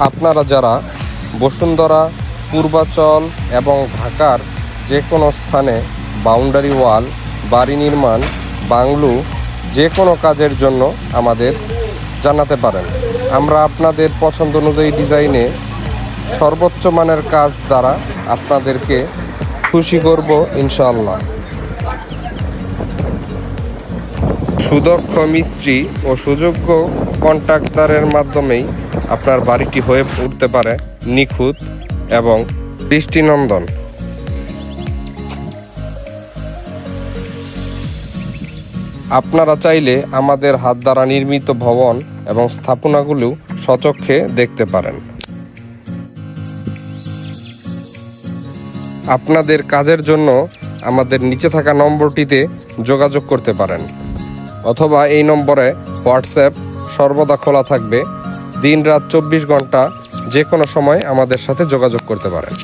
আপনারা যারা বসুন্ধরা, পূর্বাচল এবং ঢাকার যে কোনো স্থানে বাউন্ডারি ওয়াল, বাড়ি নির্মাণ, বাংলো যে কোনো কাজের জন্য আমাদের জানাতে পারেন। আমরা আপনাদের পছন্দ অনুযায়ী ডিজাইনে সর্বোচ্চ মানের কাজ দ্বারা আপনাদেরকে খুশি করব ইনশাআল্লাহ। সুদক্ষ মিস্ত্রি ও সুযোগ্য কন্ট্রাক্টরের মাধ্যমেই আপনার বাড়িটি হয়ে উঠতে পারে নিখুঁত এবং দৃষ্টিনন্দন। আপনারা চাইলে আমাদের হাত দ্বারা নির্মিত ভবন এবং স্থাপনাগুলো স্বচক্ষে দেখতে পারেন। আপনাদের কাজের জন্য আমাদের নিচে থাকা নম্বরটিতে যোগাযোগ করতে পারেন, অথবা এই নম্বরে হোয়াটসঅ্যাপ সর্বদা খোলা থাকবে। দিন রাত 24 ঘন্টা যে কোনো সময় আমাদের সাথে যোগাযোগ করতে পারেন।